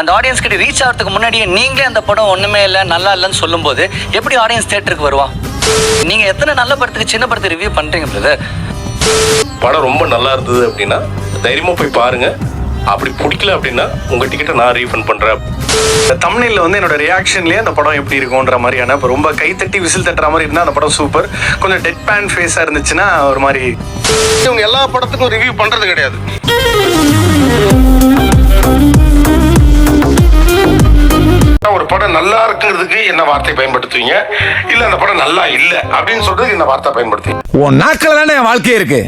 அந்த ஆடியன்ஸ் கிட்ட ரீச் ஆகிறதுக்கு முன்னாடியே நீங்களே அந்த படம் ஒண்ணுமே இல்லை நல்லா இல்லைன்னு சொல்லும்போது எப்படி ஆடியன்ஸ் தியேட்டருக்கு வருவான்? நீங்க எத்தனை நல்ல படத்துக்கு சின்ன படத்தை ரிவ்யூ பண்றீங்க பிரதர்? படம் ரொம்ப நல்லா இருந்தது அப்படின்னா தைரியமா போய் பாருங்க. அப்படி பிடிக்கல அப்படின்னா உங்க டிக்கெட்டை நான் ரீஃபண்ட் பண்றேன். தமிழ்ல வந்து என்னோட ரியாக்ஷன்லயே அந்த படம் எப்படி இருக்கும்ன்ற மாதிரியான இப்போ ரொம்ப கைத்தட்டி விசில் தட்டுற மாதிரி இருந்தா அந்த படம் சூப்பர். கொஞ்சம் டெட் பேன் ஃபேஸா இருந்துச்சுன்னா ஒரு மாதிரி. இவங்க எல்லா படத்துக்கும் ரிவ்யூ பண்றது கிடையாது. ஒரு படம் நல்லா இருக்குங்கிறதுக்கு என்ன வார்த்தை பயன்படுத்துவீங்க, இல்ல அந்த படம் நல்லா இல்ல அப்படின்னு சொல்றதுக்கு என்ன வார்த்தை பயன்படுத்துவீங்க? உன் நாட்கள் தானே என் வாழ்க்கை இருக்கு.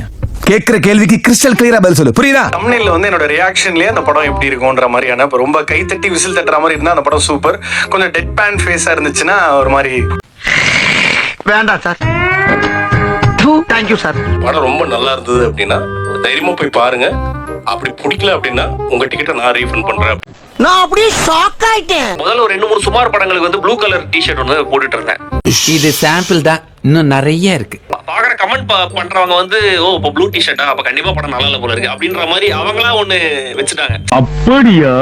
கேட்கிற கேள்விக்கு கிறிஸ்டல் கிளியரா பதில் சொல்லு, புரியுதா? தமிழ்ல வந்து என்னோட ரியாக்ஷன்லயே அந்த படம் எப்படி இருக்கும்ன்ற மாதிரியான இப்போ ரொம்ப கைத்தட்டி விசில் தட்டுற மாதிரி இருந்தா அந்த படம் சூப்பர். கொஞ்சம் டெட் பேன் ஃபேஸா இருந்துச்சுன்னா ஒரு மாதிரி. வேண்டாம் சார், தேங்க்யூ சார். படம் ரொம்ப நல்லா இருந்தது அப்படின்னா தைரியமா போய் பாருங்க. அப்படி பிடிக்கல அப்படின்னா உங்க டிக்கெட்டை நான் ரீஃபண்ட் பண்றேன். நான் அப்படியே ஷாக் ஆயிட்டேன். முதல்ல ஒரு 2-3 சுமார் படங்களுக்கு வந்து ப்ளூ கலர் டிஷர்ட் ஒன்று போட்டுட்டு இருந்தேன். இது சாம்பிள் தான், இன்னும் நிறைய இருக்கு. பாக்குற கமெண்ட் பண்றவங்க வந்து ஓ இப்போ ப்ளூ டிஷர்ட்டா அப்ப கண்டிப்பா படம் நல்லா இல்ல போல இருக்கு அப்படின்ற மாதிரி அவங்களா ஒண்ணு வச்சுட்டாங்க. அப்படியா?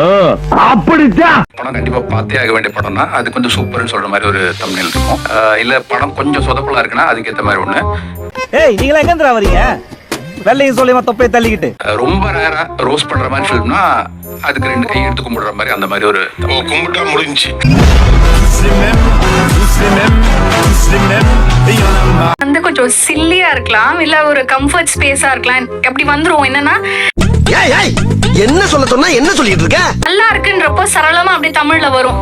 அப்படிதான். படம் கண்டிப்பா பார்த்தே ஆக வேண்டிய படம்னா அது கொஞ்சம் சூப்பர்னு சொல்ற மாதிரி ஒரு தம்ப்நெயில் இருக்கும். இல்ல படம் கொஞ்சம் சொதப்பலா இருக்குன்னா அதுக்கேற்ற மாதிரி ஒண்ணு. ஏய் நீங்களா எங்கேந்திரா வரீங்க? வெள்ளையும் சொல்லியமா தொப்பையை தள்ளிக்கிட்டு. ரொம்ப ரேரா ரோஸ் பண்ற மாதிரி ஃபிலிம்னா அதுக்கு 2 கை எடுத்து கும்பிடுற மாதிரி அந்த மாதிரி ஒரு கும்பிட்டா முடிஞ்சு வந்து கொஞ்சம் சில்லியா இருக்கலாம், இல்ல ஒரு கம்ஃபர்ட் ஸ்பேஸா இருக்கலாம். அப்படி வந்துரும் என்னன்னா என்ன சொல்ல சொன்னா என்ன சொல்லிட்டு இருக்க? நல்லா இருக்குன்றப்போ சரளமா அப்படி தமிழ்ல வரும்.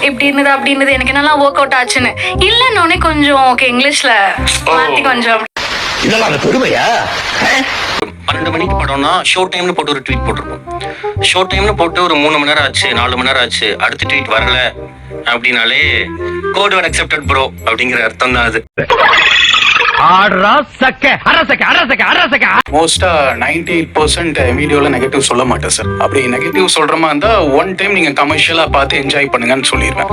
இப்படி இருந்தது அப்படி இருந்தது எனக்கு நல்லா ஒர்க் அவுட் ஆச்சுன்னு. இல்லன்னொன்னே கொஞ்சம் ஓகே இங்கிலீஷ்ல மாத்தி கொஞ்சம். இதெல்லாம் அந்த பெருமையா? 12 மணிக்கு படம்னா ஷோ டைம்னு போட்டு ஒரு ட்வீட் போட்டிருப்போம். ஷோ டைம்னு போட்டு ஒரு 3 மணி நேரம் ஆச்சு 4 மணி நேரம் ஆச்சு அடுத்த ட்வீட் வரல அப்படின்னாலே கோட் வேர்ட் அக்செப்டட் ப்ரோ அப்படிங்கிற அர்த்தம் தான் அது. மோஸ்டா 98% வீடியோல நெகட்டிவ் சொல்ல மாட்டேன் சார். அப்படி நெகட்டிவ் சொல்ற மாதிரி இருந்தா ஒன் டைம் நீங்க கமர்ஷியலா பார்த்து என்ஜாய் பண்ணுங்கன்னு சொல்லிடுவேன்.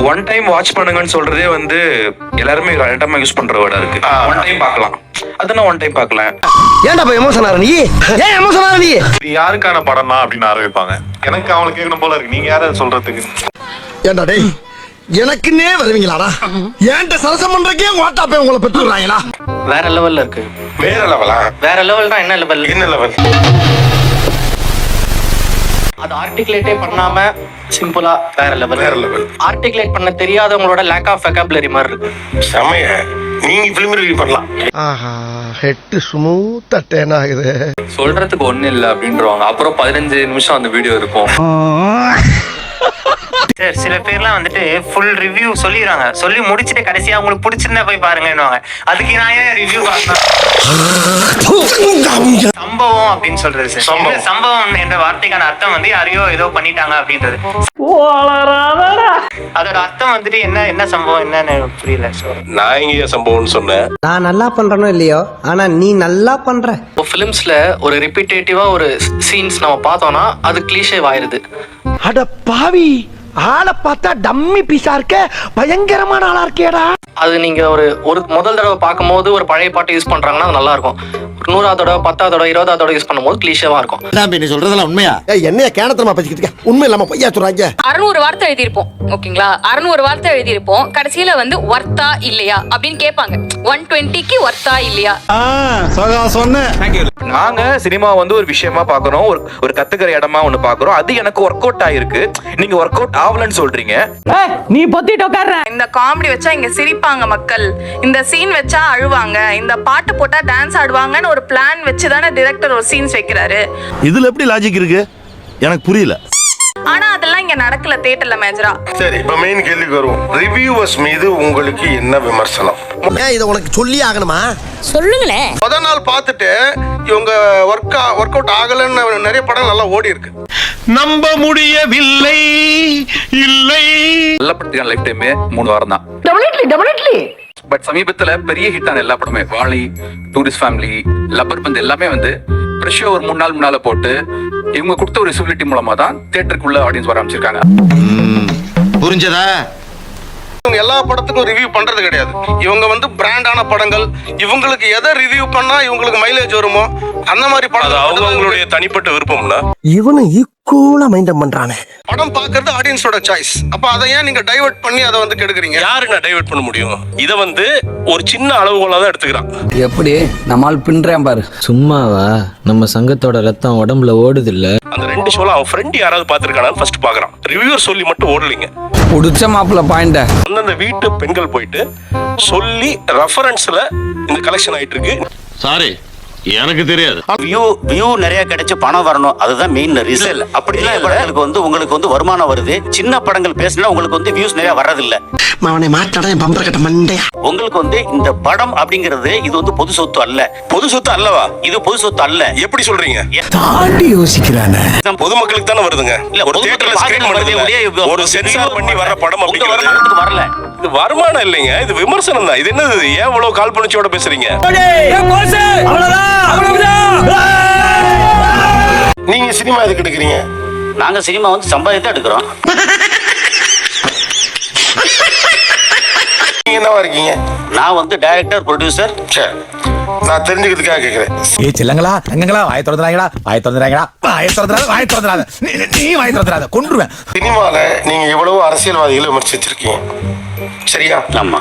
ஒன் டைம் வாட்ச் பண்ணுங்கன்னு சொல்றதே வந்து எல்லாருமே ரேண்டமா யூஸ் பண்ற வேர்டா இருக்கு. ஒன் டைம் பார்க்கலாம், அதெல்லாம் ஒன் டைம் பார்க்கலாம். ஏன்டா போய் எமோஷன் ஆற நீ? ஏன் எமோஷன் ஆற நீ? இது யாருக்கான படம்னா அப்படின்னு ஆரம்பிப்பாங்க. எனக்கு அவங்களுக்கு கேட்கணும் போல இருக்கு. நீங்க யாரை சொல்றதுக்கு? ஏன்டா டேய் எனக்குன்னே வருவீங்களாடா? ஏன்ட்ட சரசம் பண்றக்கே வாட்டா போய் உங்களை பெற்றுறாங்களா? வேற லெவல்ல இருக்கு. வேற லெவலா? வேற லெவல்னா என்ன லெவல்? என்ன லெவல்? அது ஆர்டிகுலேட்டே பண்ணாம சிம்பிளா வேற லெவல். வேற லெவல். ஆர்டிகுலேட் பண்ண தெரியாதவங்களோட லேக் ஆஃப் வெகாபுலரி மாதிரி இருக்கு. செமைய. நீங்க ஃபிலிம் ரிவ்யூ பண்ணலாம். ஆஹா ஹெட் ஸ்மூத்தா டேன் ஆகுது. சொல்றதுக்கு ஒண்ணு இல்ல அப்படின்றவாங்க. அப்புறம் 15 நிமிஷம் அந்த வீடியோ இருக்கும். சார் சில பேர்லாம் வந்துட்டு ஃபுல் ரிவ்யூ சொல்லிடுறாங்க. சொல்லி முடிச்சுட்டு கடைசியா உங்களுக்கு பிடிச்சிருந்தா போய் பாருங்கன்னுவாங்க. அதுக்கு நான் ஏன் ரிவ்யூ பார்க்கணும்? சம்பவம் அப்படின்னு சொல்றது சார். சம்பவம் என்ற வார்த்தைக்கான அர்த்தம் வந்து யாரையோ ஏதோ பண்ணிட்டாங்க அப்படின்றது. அதோட அர்த்தம் வந்துட்டு என்ன சம்பவம் என்னன்னு புரியல சார். நான் இங்க சம்பவம்னு சொன்னேன். நான் நல்லா பண்றனோ இல்லையோ ஆனா நீ நல்லா பண்ற. ஃபிலிம்ஸ்ல ஒரு ரிப்பீட்டேட்டிவா ஒரு சீன்ஸ் நம்ம பார்த்தோம்னா அது கிளீஷே ஆயிருது. அட பாவி ஆளை பார்த்தா டம்மி பீஸா இருக்க, பயங்கரமான ஆளா இருக்கேடா. அது நீங்க ஒரு முதல் தடவை பார்க்கும்போது ஒரு பழைய பாட்டு யூஸ் பண்றாங்கன்னா அது நல்லா இருக்கும். 100வது தடவை 10வது தடவை 20வது தடவை யூஸ் பண்ணும்போது கிளீஷேவா இருக்கும். நீ சொல்றதெல்லாம் உண்மையா? என்னைய கேனத்தனமா பேசிக்கிட்டு இருக்க? உண்மை இல்லாம பொய்யா சொல்றாங்க. 600 வார்த்தை எழுதியிருப்போம் ஓகேங்களா? 600 வார்த்தை எழுதியிருப்போம். கடைசியில வந்து ஒர்த்தா இல்லையா அப்படின்னு கேட்பாங்க. 120க்கு ஒர்த்தா இல்லையா? நாங்க சினிமா வந்து ஒரு விஷயமா பாக்குறோம், ஒரு கத்துக்கிற இடமா ஒண்ணு பாக்குறோம். அது எனக்கு ஒர்க் அவுட் ஆயிருக்கு, நீங்க ஒர்க் அவுட் ஆகலன்னு சொல்றீங்க. நீ பொத்திட்டு உட்கார்ற. இந்த காமெடி வச்சா இங்க சிரிப்பாங்க மக்கள், இந்த சீன் வச்சா அழுவாங்க, இந்த பாட்டு போட்டா டான்ஸ் ஆடுவாங்கன்னு ஒரு பிளான் வச்சுதானே டைரக்டர் ஒரு சீன்ஸ் வைக்கிறாரு. இதுல எப்படி லாஜிக் இருக்கு எனக்கு புரியல. ஆனா அதெல்லாம் இங்க நடக்கல தியேட்டர்ல மேஜரா. சரி, இப்ப மெயின் கேள்விக்கு வருவோம். ரிவ்யூவர்ஸ் மீது உங்களுக்கு என்ன விமர்சனம்? இத உனக்கு சொல்லி ஆகணுமா? சொல்லுங்களேன். முதல் நாள் பார்த்துட்டு இவங்க ஒர்க் அவுட் ஆகலன்னு நிறைய படம் நல்லா ஓடி இருக்கு. நம்ப முடியவில்லை இல்லை. நல்ல படத்துக்கான லைஃப் டைமே 3 வாரம் தான். பட் சமீபத்துல பெரிய ஹிட்டான எல்லா படமே வாலி, டூரிஸ்ட் ஃபேமிலி, லப்பர் பந்து எல்லாமே வந்து ப்ரெஷர் ஒரு 3 நாள் முன்னால போட்டு இவங்க கொடுத்த ஒரு விசிபிலிட்டி மூலமா தான் தியேட்டருக்குள்ள ஆடியன்ஸ் வர ஆரம்பிச்சிருக்காங்க. புரிஞ்சதா? இவங்க எல்லா படத்துக்கும் ரிவ்யூ பண்றது கிடையாது. இவங்க வந்து பிராண்டான படங்கள், இவங்களுக்கு எதை ரிவ்யூ பண்ணா இவங்களுக்கு மைலேஜ் வருமோ அந்த மாதிரி படம் அவங்களுடைய தனிப்பட்ட விருப்பம்னா இவனு ஈக்குவலா மைண்டம் பண்றானே. படம் பாக்குறது ஆடியன்ஸோட சாய்ஸ். அப்ப அதை ஏன் நீங்க டைவர்ட் பண்ணி அதை வந்து கெடுக்குறீங்க? யாருங்க டைவர்ட் பண்ண முடியும்? இதை வந்து ஒரு சின்ன அளவுகோலா தான் எடுத்துக்கிறான். எப்படி நம்மால் பின்றேன் பாரு. சும்மாவா? நம்ம சங்கத்தோட ரத்தம் உடம்புல ஓடுது இல்ல. அந்த 2 ஷோல அவன் ஃப்ரெண்ட் யாராவது பாத்துருக்கானு ஃபர்ஸ்ட் பாக்குறான். ரிவ்யூவர் சொல்லி மட்டும் ஓடலைங்க. புடிச்ச மாப்பிள்ள பாயிண்ட அந்தந்த வீட்டு பெண்கள் போயிட்டு சொல்லி ரெஃபரன்ஸ்ல இந்த கலெக்ஷன் ஆயிட்டு இருக்கு. சாரி, எனக்கு தெரியாது. வியூ நிறைய கிடைச்சு பணம் வரணும், அதுதான் மெயின் ரீசன். இல்ல அப்படிலாம் படங்களுக்கு வந்து உங்களுக்கு வந்து வருமானம் வருது. சின்ன படங்கள் பேசினா உங்களுக்கு வந்து வியூஸ் நிறைய வர்றதில்ல. அவனை மாட்டாடா என் பம்பர கட்ட மண்டையா. உங்களுக்கு வந்து இந்த படம் அப்படிங்கிறது இது வந்து பொது சொத்து அல்ல. பொது சொத்து அல்லவா? இது பொது சொத்து அல்ல. எப்படி சொல்றீங்க? தாண்டி யோசிக்கிறானே. பொதுமக்களுக்கு தானே வருதுங்க. இல்ல ஒரு தியேட்டர்ல ஸ்கிரீன் பண்ணுது, ஒரு சென்சார் பண்ணி வர படம் அப்படிங்கிறது வரல. இது வருமானம் இல்லைங்க, இது விமர்சனம் தான். இது என்னது? ஏன் இவ்வளவு காழ்ப்புணர்ச்சியோட பேசுறீங்க? நீங்க சினிமா எதுக்கு எடுக்கிறீங்க? நாங்க சினிமா வந்து சம்பாதித்து எடுக்கிறோம். நீங்க என்னவா இருக்கீங்க? நான் வந்து டைரக்டர், ப்ரொடியூசர். சரி, நான் தெரிஞ்சுக்கிறதுக்காக கேக்குறேன். ஏ செல்லங்களா தங்கங்களா வாய திறந்துறாங்களா வாய திறந்துறாங்களா வாய திறந்துறாத வாய திறந்துறாத நீ வாய திறந்துறாத கொன்றுவேன். சினிமால நீங்க எவ்வளவு அரசியல்வாதிகளை விமர்சிச்சிருக்கீங்க, சரியா? ஆமா.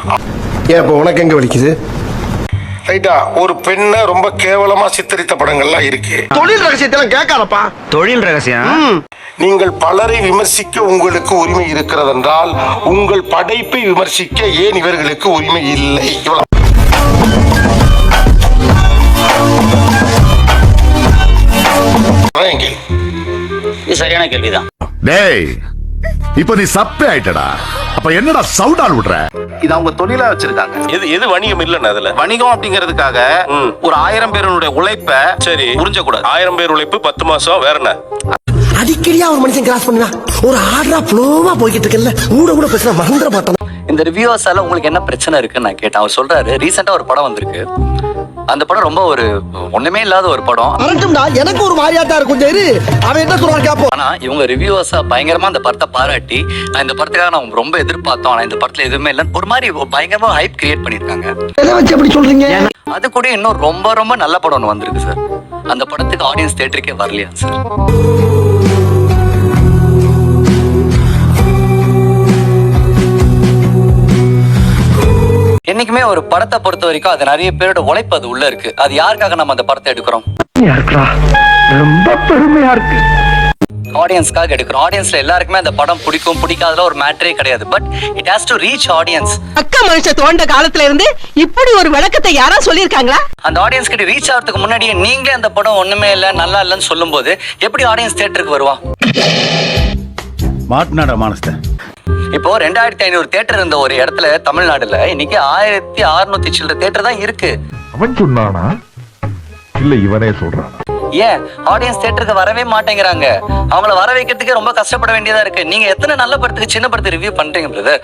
ஏன் இப்ப உனக்கு எங்க வலிக்குது? ரைட்டா. ஒரு பெண்ணை ரொம்ப கேவலமா சித்தரித்த படங்கள்லாம் இருக்கு. தொழில் ரகசியத்தெல்லாம் கேட்காதப்பா. தொழில் ரகசியம். நீங்கள் பலரை விமர்சிக்க உங்களுக்கு உரிமை இருக்கிறது என்றால் உங்கள் படைப்பை விமர்சிக்க ஏன் இவர்களுக்கு உரிமை இல்லை? இது சரியான கேள்விதான். டேய், இப்ப நீ சப்பே ஆயிட்டடா. அப்ப என்னடா சவுடால் விடுற? இது அவங்க தொழிலா வச்சிருக்காங்க. எது வணிகம் இல்லன்னு அதுல வணிகம் அப்படிங்கிறதுக்காக ஒரு 1000 பேருடைய உழைப்ப சரி புரிஞ்ச கூடாது. 1000 பேர் உழைப்பு 10 மாசம் வேற என்ன? அடிக்கடியா ஒரு மனுஷன் கிராஸ் பண்ணுவா. ஒரு ஆர்டரா ஃப்ளோவா போய்கிட்டு இருக்கல, கூட பேசினா மறந்துட மாட்டான். இந்த ரிவ்யூவர்ஸால உங்களுக்கு என்ன பிரச்சனை இருக்குன்னு நான் கேட்டேன். அவர் சொல்றாரு, ரீசெண்டா ஒரு படம் வந்திருக்கு, அந்த படம் ரொம்ப ஒரு ஒண்ணுமே இல்லாத ஒரு படம். அரட்டும்டா, எனக்கு ஒரு மாதிரியாதான் இருக்கும். சரி, அவன் என்ன சொல்றான் கேப்போம். ஆனா இவங்க ரிவ்யூவர்ஸா பயங்கரமா அந்த படத்தை பாராட்டி, நான் இந்த படத்துக்காக நான் ரொம்ப எதிர்பார்த்தோம், ஆனா இந்த படத்துல எதுவுமே இல்லைன்னு ஒரு மாதிரி பயங்கரமா ஹைப் கிரியேட் பண்ணிருக்காங்க. எதை வச்சு எப்படி சொல்றீங்க? அது கூட இன்னும் ரொம்ப ரொம்ப நல்ல படம் ஒன்று வந்திருக்கு சார். அந்த படத்துக்கு ஆடியன்ஸ் தியேட்டருக்கே வரலையா சார்? என்னைக்குமே ஒரு படத்தை பொறுத்த வரைக்கும் அது நிறைய பேரோட உழைப்பு அது உள்ள இருக்கு. அது யாருக்காக நம்ம அந்த படத்தை எடுக்கிறோம்? ரொம்ப பெருமையா இருக்கு. ஆடியன்ஸ்க்காக எடுக்கிறோம். ஆடியன்ஸ்ல எல்லாருக்குமே அந்த படம் பிடிக்கும் பிடிக்காதல ஒரு மேட்டரே கிடையாது. But it has to reach audience. அக்கா மனுஷன் தோண்ட காலத்துல இருந்து இப்படி ஒரு விளக்கத்தை யாரா சொல்லிருக்காங்களா? அந்த ஆடியன்ஸ் கிட்ட ரீச் ஆகிறதுக்கு முன்னாடியே நீங்களே அந்த படம் ஒண்ணுமே இல்ல நல்லா இல்லன்னு சொல்லும் போது எப்படி ஆடியன்ஸ் தியேட்டருக்கு வருவான்? மாட்னாடா மானஸ்த. இப்போ 2500 தியேட்டர் இருந்த ஒரு இடத்துல தமிழ்நாடுல இன்னைக்கு 1600 சில்லற தியேட்டர் தான் இருக்கு. அவன் சொன்னானா இல்ல இவனே சொல்றான்? ஏன் ஆடியன்ஸ் தியேட்டருக்கு வரவே மாட்டேங்கிறாங்க? அவங்கள வர வைக்கிறதுக்கே ரொம்ப கஷ்டப்பட வேண்டியதா இருக்கு. நீங்க எத்தனை நல்ல படத்துக்கு சின்ன படத்தை ரிவ்யூ பண்றீங்க பிரதர்?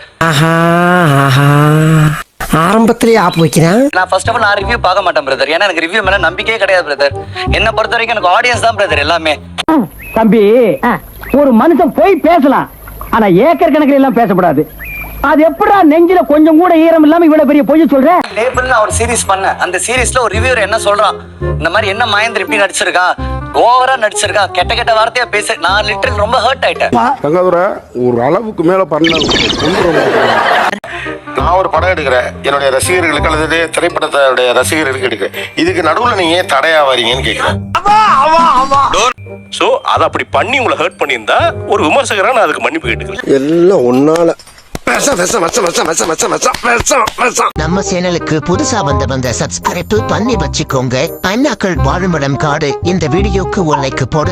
ஆரம்பத்திலேயே ஆப் வைக்கிறேன். நான் ஃபர்ஸ்ட் ஆஃப் ஆல் நான் ரிவ்யூ பார்க்க மாட்டேன் பிரதர். ஏன்னா எனக்கு ரிவ்யூ மேல நம்பிக்கையே கிடையாது பிரதர். என்ன பொறுத்த வரைக்கும் எனக்கு ஆடியன்ஸ் தான் பிரதர் எல்லாமே. தம்பி, ஒரு மனுஷன் போய் பேசலாம், ஆனா ஏக்கர் கணக்கில் எல்லாம் பேசக்கூடாது. அது எப்படா நெஞ்சில கொஞ்சம் கூட ஈரம் இல்லாம இவ்வளவு பெரிய பொய் சொல்ற? லேபிள்ல ஒரு சீரிஸ் பண்ண, அந்த சீரிஸ்ல ஒரு ரிவ்யூவர் என்ன சொல்றான், இந்த மாதிரி என்ன மகேந்திர இப்படி நடிச்சிருக்கான், ஓவரா நடிச்சிருக்கான், கெட்ட கெட்ட வார்த்தையா பேச, நான் லிட்டரல் ரொம்ப ஹர்ட் ஆயிட்டேன். ஒரு அளவுக்கு மேல பண்ண. நான் ஒரு படம் எடுக்கிறேன், என்னுடைய ரசிகர்களுக்கு அல்லது திரைப்படத்தோட ரசிகர்களுக்கு எடுக்கிறேன். இதுக்கு நடுவுல நீங்க ஏன் தடையா வரீங்கன்னு கேக்குறேன். சோ அதை அப்படி பண்ணி உங்களை ஹர்ட் பண்ணியிருந்தா ஒரு விமர்சகரா நான் அதுக்கு மன்னிப்பு கேட்டுக்கிறேன். எல்லாம் ஒன்னால. நம்ம சேனலுக்கு புதுசா வந்த சப்ஸ்கிரைப் பண்ணி வச்சுக்கோங்க. அண்ணாக்கள் வாழுமிடம் காடு இந்த வீடியோக்கு ஒரு லைக் போடு.